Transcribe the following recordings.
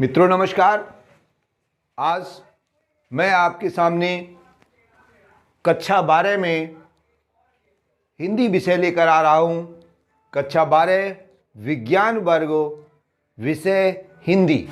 मित्रों नमस्कार। आज मैं आपके सामने कक्षा 12 में हिंदी विषय लेकर आ रहा हूँ। कक्षा 12 विज्ञान वर्ग विषय हिंदी।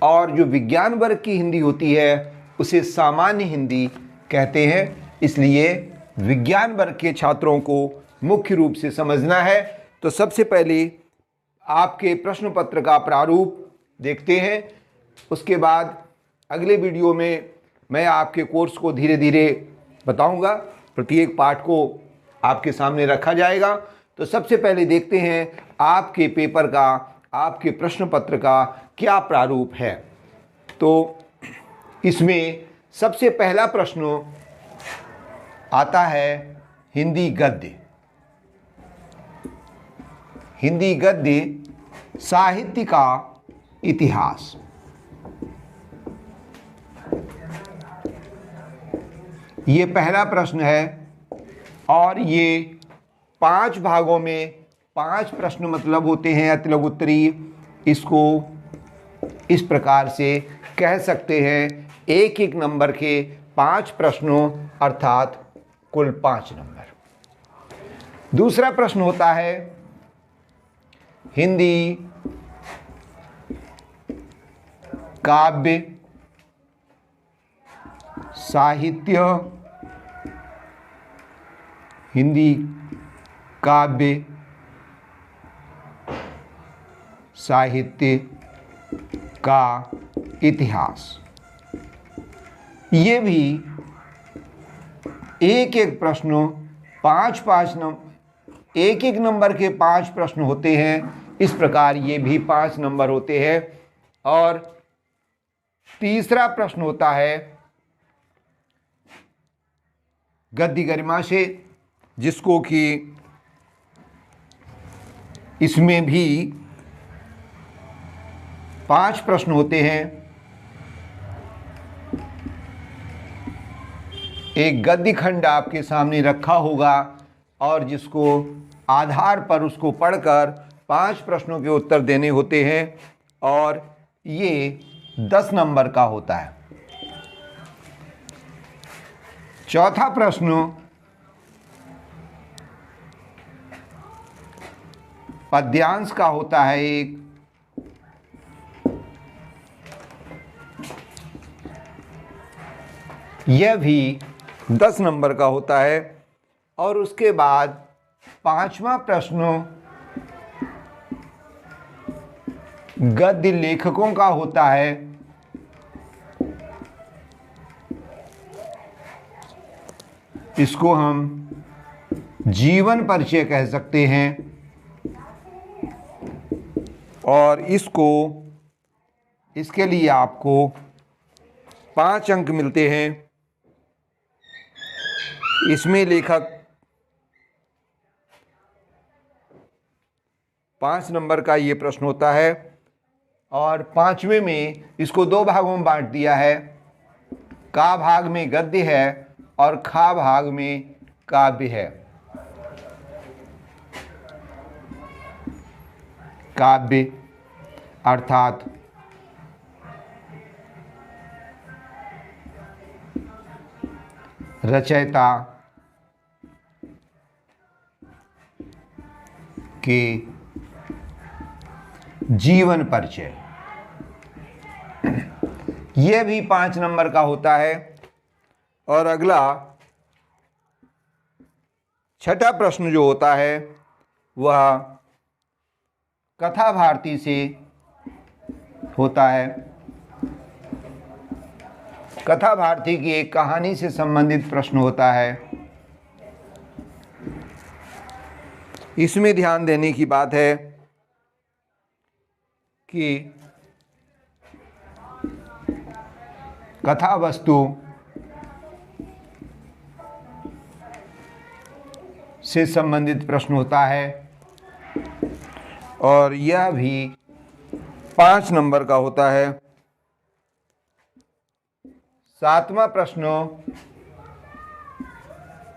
और जो विज्ञान वर्ग की हिंदी होती है उसे सामान्य हिंदी कहते हैं। इसलिए विज्ञान वर्ग के छात्रों को मुख्य रूप से समझना है। तो सबसे पहले आपके प्रश्न पत्र का प्रारूप देखते हैं। उसके बाद अगले वीडियो में मैं आपके कोर्स को धीरे धीरे बताऊंगा। प्रत्येक पाठ को आपके सामने रखा जाएगा। तो सबसे पहले देखते हैं आपके पेपर का, आपके प्रश्न पत्र का क्या प्रारूप है। तो इसमें सबसे पहला प्रश्न आता है हिंदी गद्य। हिंदी गद्य साहित्य का इतिहास। ये पहला प्रश्न है और ये 5 भागों में 5 प्रश्न मतलब होते हैं अति लघु उत्तरी। इसको इस प्रकार से कह सकते हैं, एक एक नंबर के 5 प्रश्नों अर्थात कुल 5 नंबर। दूसरा प्रश्न होता है हिंदी काव्य साहित्य। हिंदी काव्य साहित्य का इतिहास। ये भी एक एक प्रश्न 5-5 नंबर, एक एक नंबर के 5 प्रश्न होते हैं। इस प्रकार ये भी 5 नंबर होते हैं। और तीसरा प्रश्न होता है गद्य गरिमा से, जिसको कि इसमें भी 5 प्रश्न होते हैं। एक गद्य खंड आपके सामने रखा होगा और जिसको आधार पर उसको पढ़कर 5 प्रश्नों के उत्तर देने होते हैं और ये 10 नंबर का होता है। चौथा प्रश्न पद्यांश का होता है एक। यह भी 10 नंबर का होता है। और उसके बाद 5वां प्रश्न गद्य लेखकों का होता है। इसको हम जीवन परिचय कह सकते हैं और इसके लिए आपको 5 अंक मिलते हैं। इसमें लेखक 5 नंबर का ये प्रश्न होता है और 5वें में इसको 2 भागों में बांट दिया है। का भाग में गद्य है और खा भाग में काव्य है। काव्य अर्थात रचयिता के जीवन परिचय। यह भी 5 नंबर का होता है। और अगला 6ठा प्रश्न जो होता है वह कथा भारती से होता है। कथा भारती की एक कहानी से संबंधित प्रश्न होता है। इसमें ध्यान देने की बात है कि कथा वस्तु से संबंधित प्रश्न होता है और यह भी 5 नंबर का होता है। 7वां प्रश्न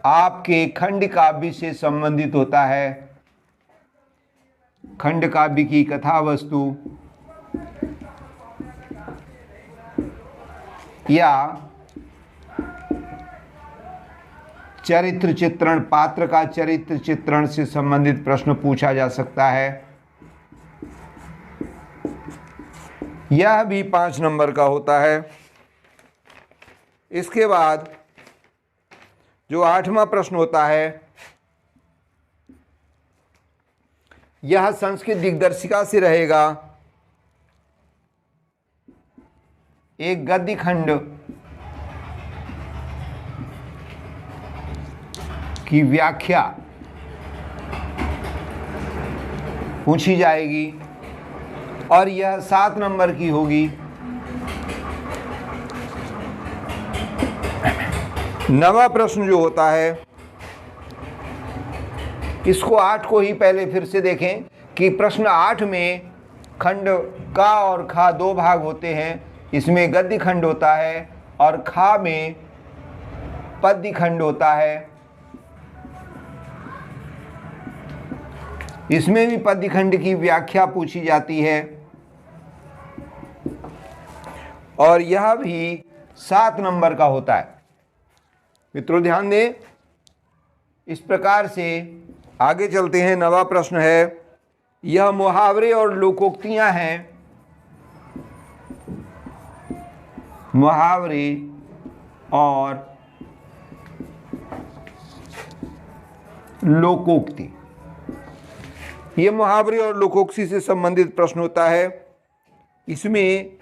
आपके खंड काव्य से संबंधित होता है। खंड काव्य की कथा वस्तु या चरित्र चित्रण, पात्र का चरित्र चित्रण से संबंधित प्रश्न पूछा जा सकता है। यह भी 5 नंबर का होता है। इसके बाद जो 8वां प्रश्न होता है, यह संस्कृत दिग्दर्शिका से रहेगा। एक गद्य खंड की व्याख्या पूछी जाएगी और यह 7 नंबर की होगी। नवा प्रश्न जो होता है, इसको 8 को ही पहले फिर से देखें कि प्रश्न 8 में खंड का और खा 2 भाग होते हैं। इसमें गद्य खंड होता है और खा में पद्य खंड होता है। इसमें भी पद्य खंड की व्याख्या पूछी जाती है और यह भी 7 नंबर का होता है। मित्रों ध्यान दें, इस प्रकार से आगे चलते हैं। नवा प्रश्न है, यह मुहावरे और लोकोक्तियां हैं। मुहावरे और लोकोक्ति, ये मुहावरे और लोकोक्ति से संबंधित प्रश्न होता है। इसमें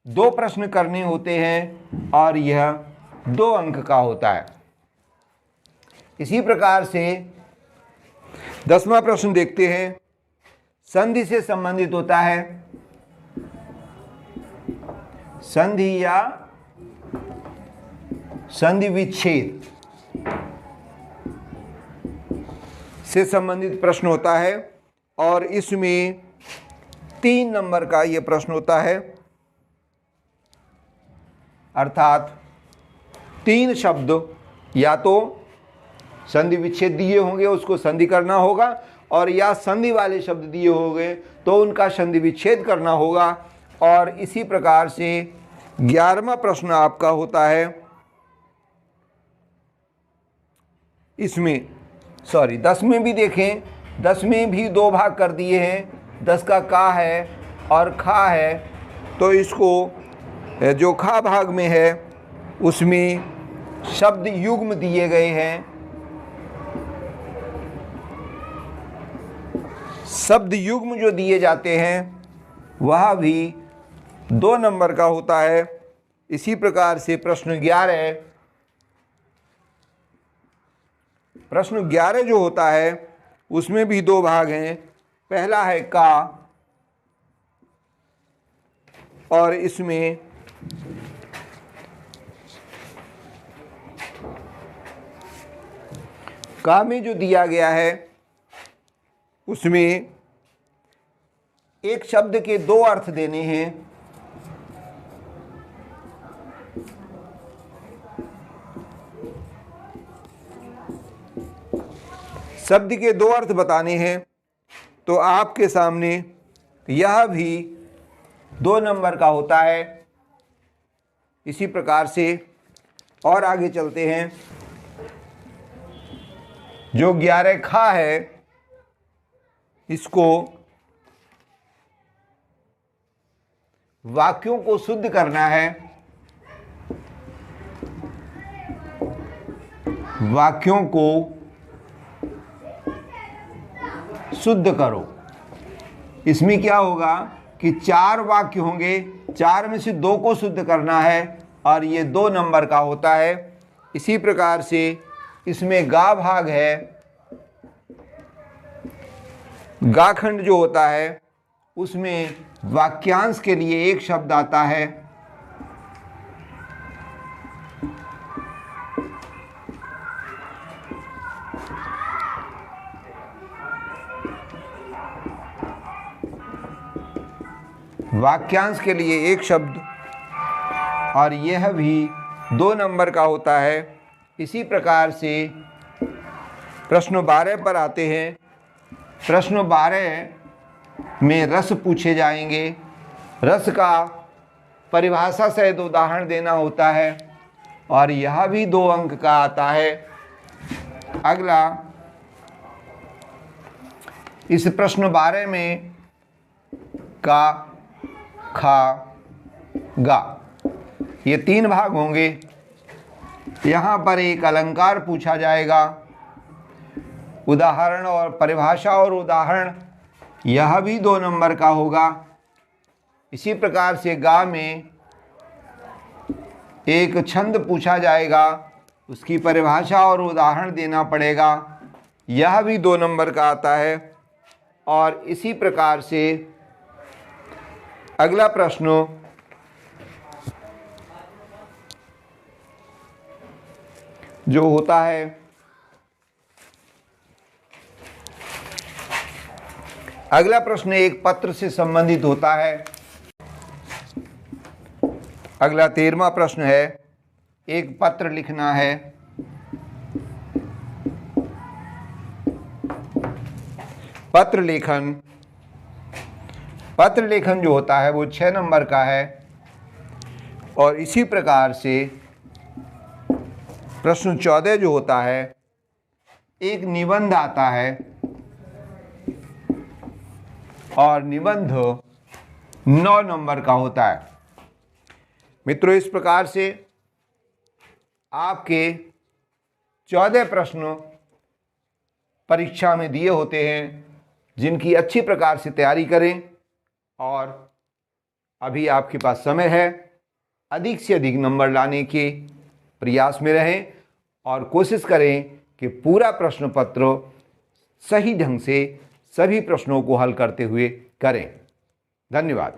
2 प्रश्न करने होते हैं और यह 2 अंक का होता है। इसी प्रकार से 10वां प्रश्न देखते हैं, संधि से संबंधित होता है। संधि या संधि विच्छेद से संबंधित प्रश्न होता है और इसमें 3 नंबर का यह प्रश्न होता है। अर्थात 3 शब्द या तो संधि विच्छेद दिए होंगे, उसको संधि करना होगा, और या संधि वाले शब्द दिए होंगे तो उनका संधि विच्छेद करना होगा। और इसी प्रकार से 11वां प्रश्न आपका होता है। इसमें 10 में भी देखें, 10 में भी 2 भाग कर दिए हैं। 10 का का है और खा है, तो इसको जो खा भाग में है उसमें शब्द युग्म दिए गए हैं। शब्द युग्म जो दिए जाते हैं वह भी 2 नंबर का होता है। इसी प्रकार से प्रश्न 11 जो होता है उसमें भी 2 भाग हैं। पहला है का और इसमें का में जो दिया गया है उसमें एक शब्द के 2 अर्थ देने हैं। शब्द के 2 अर्थ बताने हैं, तो आपके सामने यह भी 2 नंबर का होता है। इसी प्रकार से और आगे चलते हैं। जो 11 खा है, इसको वाक्यों को शुद्ध करना है। वाक्यों को शुद्ध करो। इसमें क्या होगा कि 4 वाक्य होंगे, 4 में से 2 को शुद्ध करना है और ये 2 नंबर का होता है। इसी प्रकार से इसमें गा भाग है। गा खंड जो होता है उसमें वाक्यांश के लिए एक शब्द आता है। वाक्यांश के लिए एक शब्द, और यह भी 2 नंबर का होता है। इसी प्रकार से प्रश्न 12 पर आते हैं। प्रश्न 12 में रस पूछे जाएंगे। रस का परिभाषा सहित उदाहरण देना होता है और यह भी 2 अंक का आता है। अगला, इस प्रश्न 12 में का, खा, गा ये 3 भाग होंगे। यहाँ पर एक अलंकार पूछा जाएगा, उदाहरण और परिभाषा और उदाहरण यह भी 2 नंबर का होगा। इसी प्रकार से गा में एक छंद पूछा जाएगा, उसकी परिभाषा और उदाहरण देना पड़ेगा, यह भी 2 नंबर का आता है। और इसी प्रकार से अगला प्रश्न जो होता है, अगला प्रश्न एक पत्र से संबंधित होता है। अगला 13वां प्रश्न है, एक पत्र लिखना है। पत्र लेखन जो होता है वो 6 नंबर का है। और इसी प्रकार से प्रश्न 14 जो होता है, एक निबंध आता है और निबंध 9 नंबर का होता है। मित्रों, इस प्रकार से आपके 14 प्रश्न परीक्षा में दिए होते हैं, जिनकी अच्छी प्रकार से तैयारी करें और अभी आपके पास समय है। अधिक से अधिक नंबर लाने के प्रयास में रहें और कोशिश करें कि पूरा प्रश्न पत्र सही ढंग से सभी प्रश्नों को हल करते हुए करें। धन्यवाद।